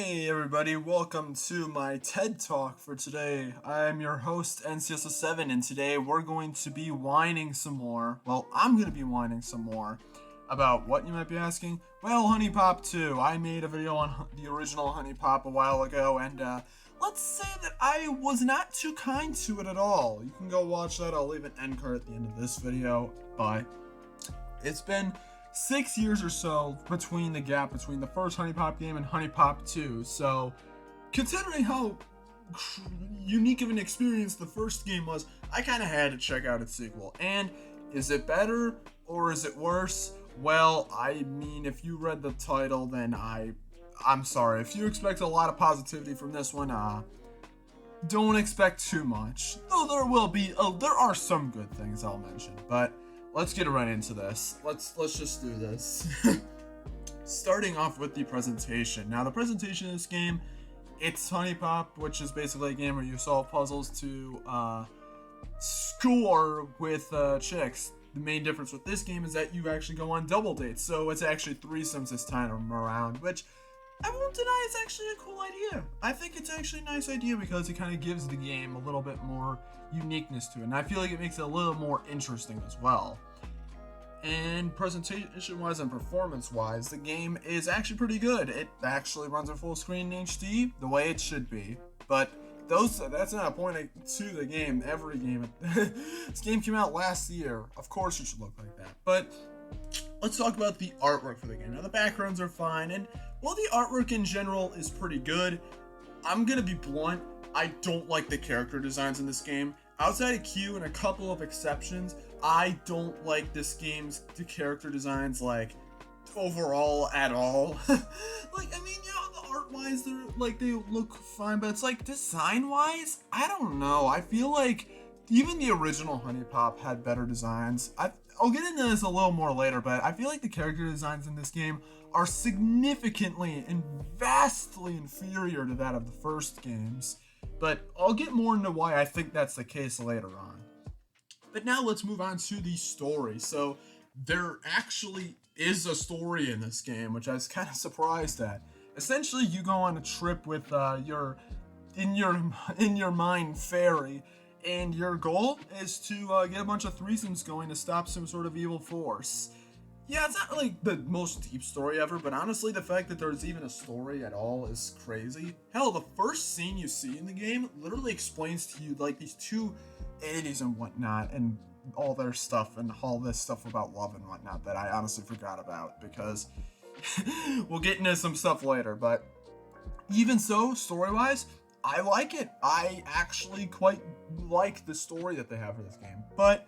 Hey everybody, welcome to my TED Talk for today. I'm your host, NCS7, and today we're going to be whining some more. Well, I'm going to be whining some more. About what, you might be asking? Well, Huniepop 2. I made a video on the original Huniepop a while ago, and let's say that I was not too kind to it at all. You can go watch that. I'll leave an end card at the end of this video, but it's been 6 years or so between the gap between the first Huniepop game and Huniepop 2. So, considering how unique of an experience the first game was, I kind of had to check out its sequel. And is it better or is it worse? Well, I mean, if you read the title, then I'm sorry. If you expect a lot of positivity from this one, don't expect too much. Though there are some good things I'll mention, but let's get right into this. Let's just do this. Starting off with the presentation. Now, the presentation of this game, it's Huniepop, which is basically a game where you solve puzzles to score with chicks. The main difference with this game is that you actually go on double dates, so it's actually threesomes this time around, which I won't deny it's actually a cool idea. I think it's actually a nice idea because it kind of gives the game a little bit more uniqueness to it, and I feel like it makes it a little more interesting as well. And presentation-wise and performance-wise, the game is actually pretty good. It actually runs at full screen in HD, the way it should be. But that's not a point to the game. Every game. This game came out last year. Of course it should look like that. But let's talk about the artwork for the game. Now, the backgrounds are fine, and while the artwork in general is pretty good, I'm gonna be blunt. I don't like the character designs in this game. Outside of Q and a couple of exceptions, I don't like this game's character designs, like, overall at all. Like, I mean, the art-wise, they look fine, but it's like, design-wise, I don't know. I feel like even the original Huniepop had better designs. I'll get into this a little more later, but I feel like the character designs in this game are significantly and vastly inferior to that of the first games. But I'll get more into why I think that's the case later on. But now let's move on to the story. So there actually is a story in this game, which I was kind of surprised at. Essentially, you go on a trip with your in your mind fairy, and your goal is to get a bunch of threesomes going to stop some sort of evil force. Yeah, it's not like the most deep story ever, but honestly, the fact that there's even a story at all is crazy. Hell, the first scene you see in the game literally explains to you, like, these two entities and whatnot, and all their stuff, and all this stuff about love and whatnot that I honestly forgot about, because we'll get into some stuff later, but even so, story-wise, I like it. I actually quite like the story that they have for this game, but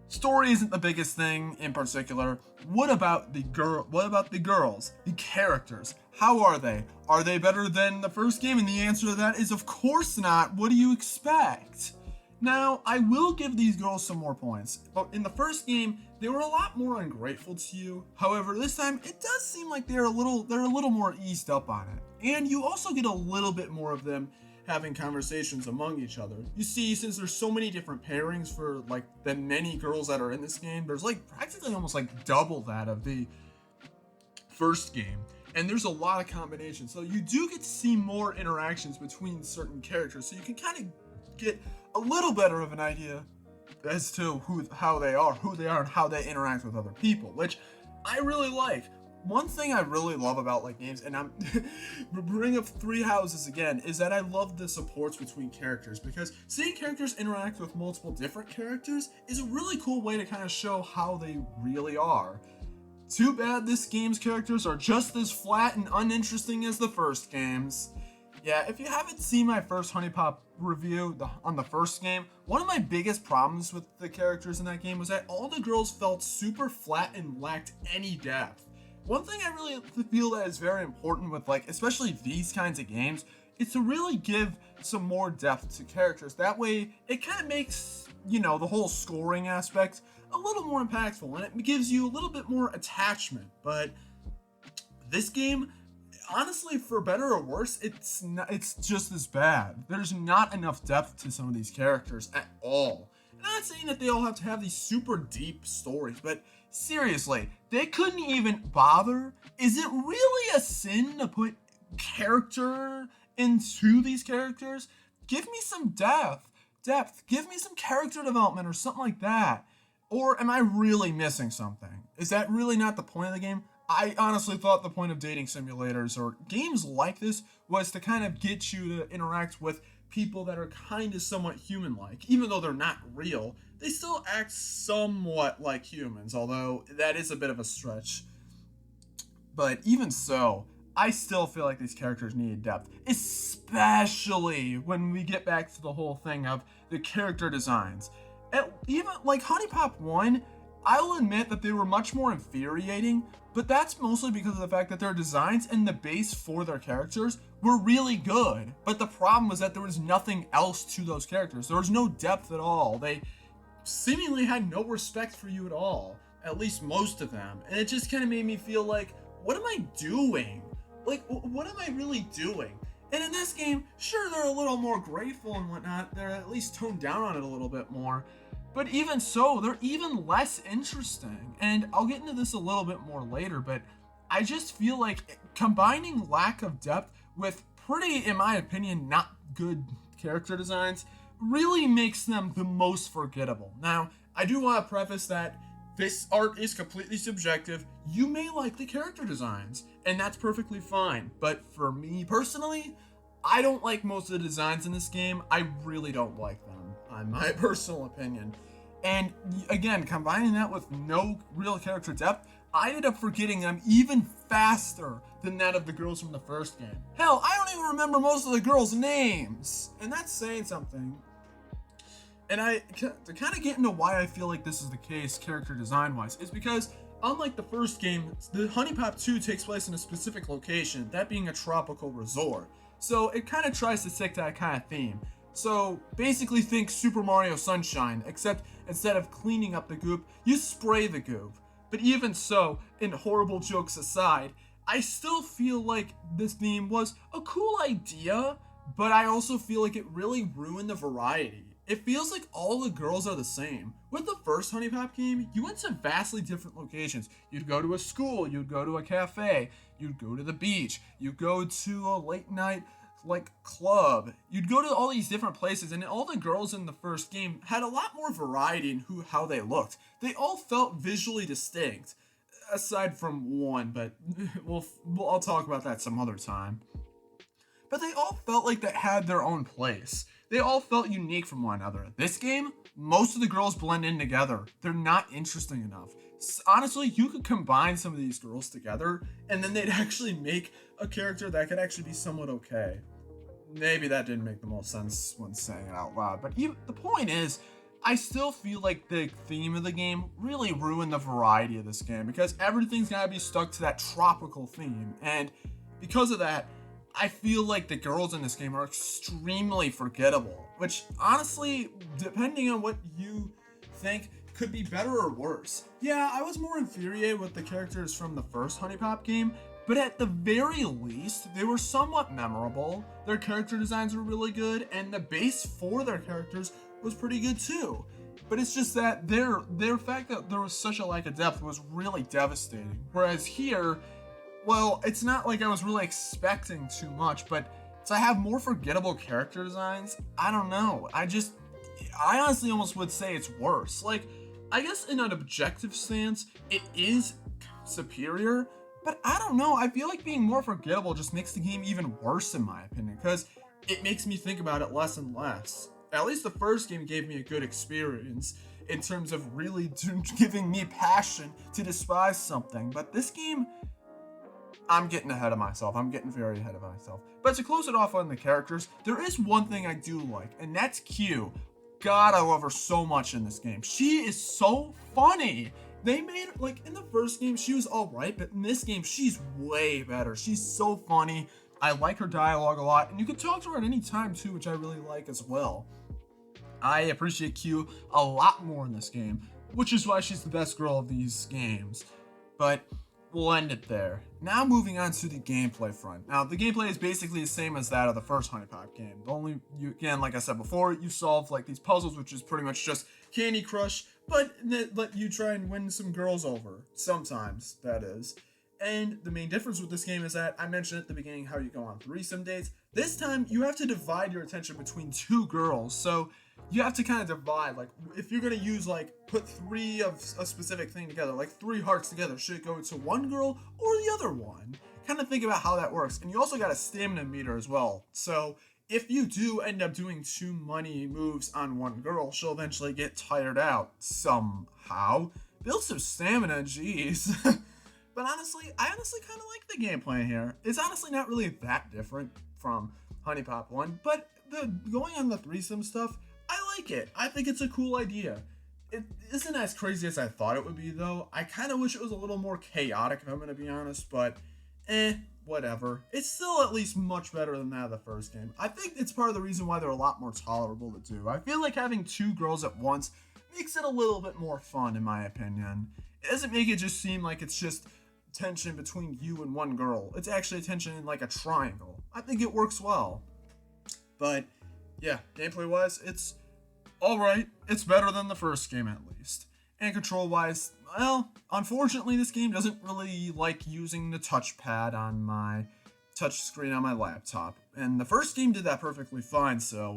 story isn't the biggest thing in particular. What about the girls? The characters? How are they? Are they better than the first game? And the answer to that is of course not. What do you expect? Now, I will give these girls some more points, but in the first game, they were a lot more ungrateful to you. However, this time, it does seem like they're a little more eased up on it. And you also get a little bit more of them having conversations among each other. You see, since there's so many different pairings for, like, the many girls that are in this game, there's, like, practically almost, like, double that of the first game. And there's a lot of combinations. So you do get to see more interactions between certain characters. So you can kind of get a little better of an idea as to who they are, and how they interact with other people, which I really like. One thing I really love about, like, games, and I'm bring up Three Houses again, is that I love the supports between characters, because seeing characters interact with multiple different characters is a really cool way to kind of show how they really are. Too bad this game's characters are just as flat and uninteresting as the first game's. Yeah, if you haven't seen my first Huniepop review on the first game, one of my biggest problems with the characters in that game was that all the girls felt super flat and lacked any depth. One thing I really feel that is very important with, like, especially these kinds of games, is to really give some more depth to characters. That way, it kind of makes, the whole scoring aspect a little more impactful, and it gives you a little bit more attachment. But this game, honestly, for better or worse, it's just as bad. There's not enough depth to some of these characters at all. I'm not saying that they all have to have these super deep stories, but seriously, they couldn't even bother? Is it really a sin to put character into these characters. Give me some depth. Give me some character development or something like that. Or am I really missing something? Is that really not the point of the game? I honestly thought the point of dating simulators or games like this was to kind of get you to interact with people that are kind of somewhat human-like. Even though they're not real, they still act somewhat like humans, although that is a bit of a stretch. But even so, I still feel like these characters need depth, especially when we get back to the whole thing of the character designs. Even like Huniepop 1, I'll admit that they were much more infuriating, but that's mostly because of the fact that their designs and the base for their characters were really good. But the problem was that there was nothing else to those characters. There was no depth at all. They seemingly had no respect for you at all, at least most of them. And it just kind of made me feel like, what am I doing? Like, what am I really doing? And in this game, sure, they're a little more grateful and whatnot. They're at least toned down on it a little bit more. But even so, they're even less interesting. And I'll get into this a little bit more later, but I just feel like combining lack of depth with pretty, in my opinion, not good character designs really makes them the most forgettable. Now, I do want to preface that this art is completely subjective. You may like the character designs, and that's perfectly fine. But for me personally, I don't like most of the designs in this game. I really don't like them, in my personal opinion. And again, combining that with no real character depth, I ended up forgetting them even faster than that of the girls from the first game. Hell, I don't even remember most of the girls' names. And that's saying something. And to kind of get into why I feel like this is the case, character design-wise, is because, unlike the first game, the Huniepop 2 takes place in a specific location, that being a tropical resort. So it kind of tries to stick to that kind of theme. So basically think Super Mario Sunshine, except instead of cleaning up the goop, you spray the goop. But even so, and horrible jokes aside, I still feel like this theme was a cool idea, but I also feel like it really ruined the variety. It feels like all the girls are the same. With the first Huniepop game, you went to vastly different locations. You'd go to a school, you'd go to a cafe, you'd go to the beach, you'd go to a late night club. You'd go to all these different places, and all the girls in the first game had a lot more variety in how they looked. They all felt visually distinct, aside from one, but I'll talk about that some other time. But they all felt like they had their own place. They all felt unique from one another. This game, most of the girls blend in together. They're not interesting enough. Honestly, you could combine some of these girls together, and then they'd actually make a character that could actually be somewhat okay. Maybe that didn't make the most sense when saying it out loud, but the point is, I still feel like the theme of the game really ruined the variety of this game, because everything's gotta be stuck to that tropical theme, and because of that, I feel like the girls in this game are extremely forgettable, which honestly, depending on what you think, could be better or worse. Yeah, I was more infuriated with the characters from the first Huniepop game, but at the very least, they were somewhat memorable. Their character designs were really good, and the base for their characters was pretty good too. But it's just that their fact that there was such a lack of depth was really devastating. Whereas here, well, it's not like I was really expecting too much, but to have more forgettable character designs, I don't know. I honestly almost would say it's worse. Like, I guess in an objective stance, it is superior, but I don't know. I feel like being more forgettable just makes the game even worse in my opinion, because it makes me think about it less and less. At least the first game gave me a good experience in terms of really giving me passion to despise something, but this game, I'm getting ahead of myself. I'm getting very ahead of myself. But to close it off on the characters, there is one thing I do like, and that's Q. God, I love her so much in this game. She is so funny. They made her, in the first game, she was alright, but in this game, she's way better. She's so funny. I like her dialogue a lot, and you can talk to her at any time too, which I really like as well. I appreciate Q a lot more in this game, which is why she's the best girl of these games. But we'll end it there. Now moving on to the gameplay front. Now, the gameplay is basically the same as that of the first Huniepop game. Only, again, like I said before, you solve these puzzles, which is pretty much just Candy Crush, but let you try and win some girls over. Sometimes, that is. And the main difference with this game is that I mentioned at the beginning how you go on threesome dates. This time you have to divide your attention between two girls. So you have to kind of divide, like if you're going to use like put three of a specific thing together, like three hearts together, should it go to one girl or the other one? Kind of think about how that works. And you also got a stamina meter as well. So if you do end up doing too many moves on one girl, she'll eventually get tired out somehow. Build some stamina, jeez. But honestly, I honestly kind of like the gameplay here. It's honestly not really that different from Huniepop 1, but the going on the threesome stuff, I like it. I think it's a cool idea. It isn't as crazy as I thought it would be, though. I kind of wish it was a little more chaotic, if I'm going to be honest, but whatever. It's still at least much better than that of the first game. I think it's part of the reason why they're a lot more tolerable to do. I feel like having two girls at once makes it a little bit more fun, in my opinion. It doesn't make it just seem like it's just tension between you and one girl. It's actually tension in like a triangle. I think it works well. But yeah, gameplay wise, it's alright. It's better than the first game at least. And control wise, well, unfortunately this game doesn't really like using the touchpad on my touch screen on my laptop. And the first game did that perfectly fine, so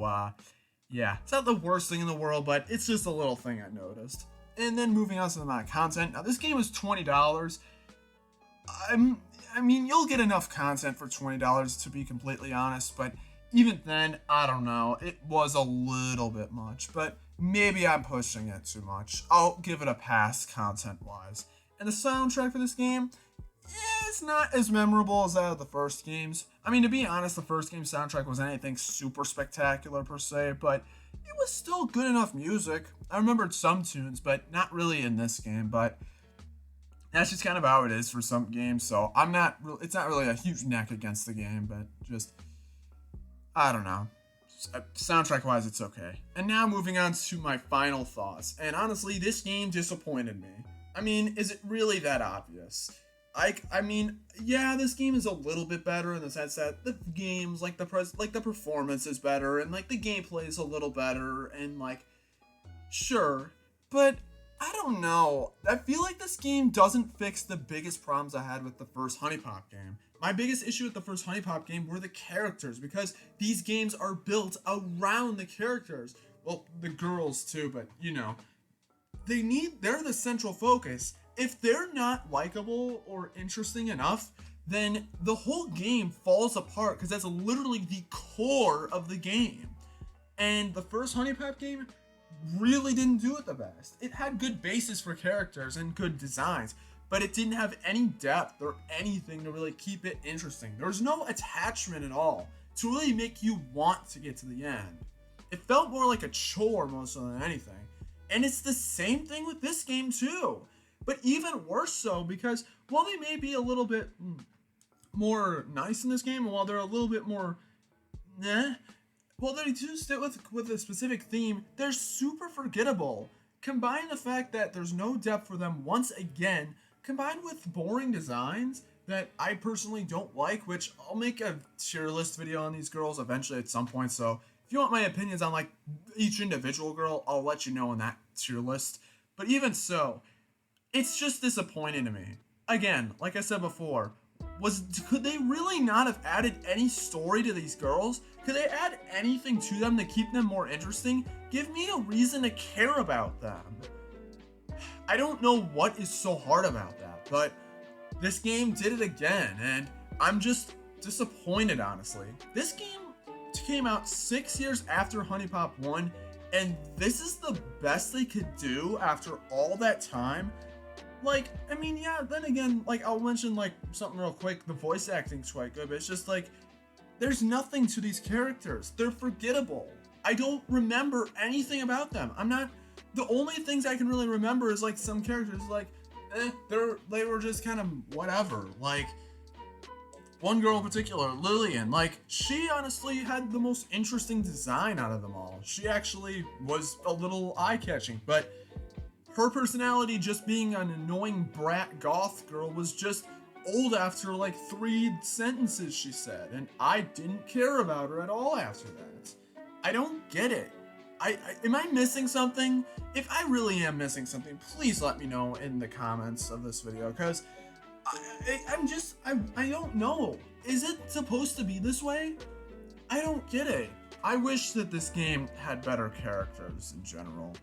yeah, it's not the worst thing in the world, but it's just a little thing I noticed. And then moving on to the amount of content. Now this game is $20. I mean, you'll get enough content for $20 to be completely honest, but even then, I don't know. It was a little bit much, but maybe I'm pushing it too much. I'll give it a pass content-wise. And the soundtrack for this game, it's not as memorable as that of the first games. I mean, to be honest, the first game's soundtrack wasn't anything super spectacular per se, but it was still good enough music. I remembered some tunes, but not really in this game, but that's just kind of how it is for some games, so it's not really a huge neck against the game, but just, I don't know. Soundtrack-wise, it's okay. And now moving on to my final thoughts. And honestly, this game disappointed me. I mean, is it really that obvious? I mean, yeah, this game is a little bit better in the sense that the games, like the performance is better, and like the gameplay is a little better, and like, sure, but I don't know. I feel like this game doesn't fix the biggest problems I had with the first Huniepop game. My biggest issue with the first Huniepop game were the characters, because these games are built around the characters. Well, the girls too, but you know, they're the central focus. If they're not likable or interesting enough, then the whole game falls apart, because that's literally the core of the game. And the first Huniepop game really didn't do it the best. It had good bases for characters and good designs, but it didn't have any depth or anything to really keep it interesting. There was no attachment at all to really make you want to get to the end. It felt more like a chore more so than anything. And it's the same thing with this game too. But even worse so, because while they may be a little bit more nice in this game, and while they're a little bit more well, they do stick with a specific theme, they're super forgettable. Combine the fact that there's no depth for them once again, combined with boring designs that I personally don't like, which I'll make a tier list video on these girls eventually at some point, so if you want my opinions on like each individual girl, I'll let you know in that tier list. But even so, it's just disappointing to me. Again, like I said before, could they really not have added any story to these girls? Could they add anything to them to keep them more interesting? Give me a reason to care about them. I don't know what is so hard about that, but this game did it again, and I'm just disappointed, honestly. This game came out 6 years after Huniepop 1, and this is the best they could do after all that time. Like, I mean, yeah, then again, like, I'll mention, like, something real quick. The voice acting's quite good, but it's just, like, there's nothing to these characters. They're forgettable. I don't remember anything about them. The only things I can really remember is, like, some characters, like, they were just kind of whatever. Like, one girl in particular, Lillian, like, she honestly had the most interesting design out of them all. She actually was a little eye-catching, but her personality just being an annoying brat goth girl was just old after like 3 sentences she said, and I didn't care about her at all after that. I don't get it. Am I missing something? If I really am missing something, please let me know in the comments of this video, because I don't know. Is it supposed to be this way? I don't get it. I wish that this game had better characters in general.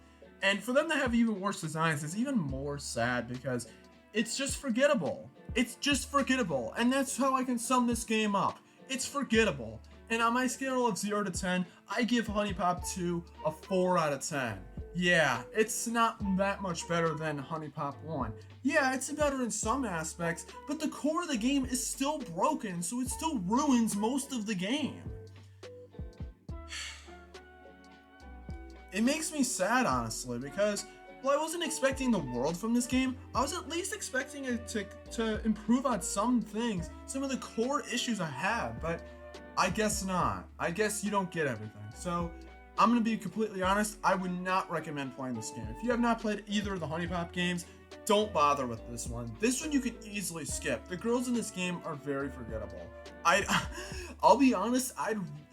And for them to have even worse designs is even more sad because it's just forgettable. It's just forgettable. And that's how I can sum this game up. It's forgettable. And on my scale of 0 to 10, I give Huniepop 2 a 4 out of 10. Yeah, it's not that much better than Huniepop 1. Yeah, it's better in some aspects, but the core of the game is still broken, so it still ruins most of the game. It makes me sad, honestly, because while I wasn't expecting the world from this game, I was at least expecting it to improve on some things, some of the core issues I had, but I guess not. I guess you don't get everything. So I'm going to be completely honest, I would not recommend playing this game. If you have not played either of the Huniepop games, don't bother with this one. This one you can easily skip. The girls in this game are very forgettable. I'll be honest,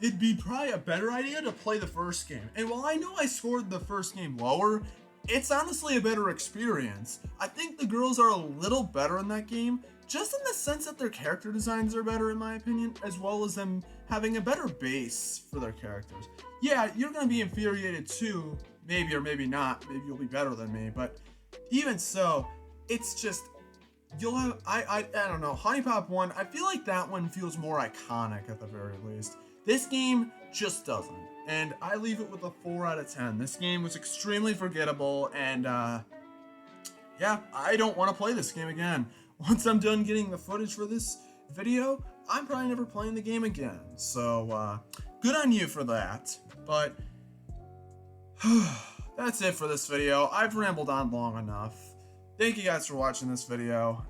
it'd be probably a better idea to play the first game. And while I know I scored the first game lower, it's honestly a better experience. I think the girls are a little better in that game, just in the sense that their character designs are better in my opinion, as well as them having a better base for their characters. Yeah, you're going to be infuriated too, maybe or maybe not, maybe you'll be better than me, but even so, it's just, you'll have, I don't know, Huniepop 1, I feel like that one feels more iconic at the very least. This game just doesn't, and I leave it with a 4 out of 10. This game was extremely forgettable, and yeah, I don't want to play this game again. Once I'm done getting the footage for this video, I'm probably never playing the game again, so good on you for that, but that's it for this video. I've rambled on long enough. Thank you guys for watching this video.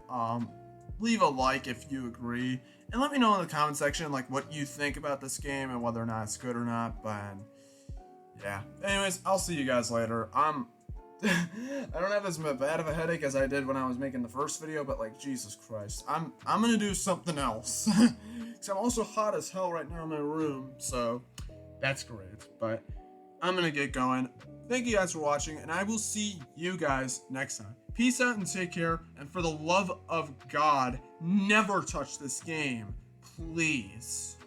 Leave a like if you agree, and let me know in the comment section like what you think about this game and whether or not it's good or not. But yeah, anyways, I'll see you guys later. I don't have as bad of a headache as I did when I was making the first video, but like, Jesus Christ, I'm gonna do something else. Because I'm also hot as hell right now in my room, so that's great. But I'm gonna get going. Thank you guys for watching, and I will see you guys next time. Peace out and take care, and for the love of God, never touch this game, please.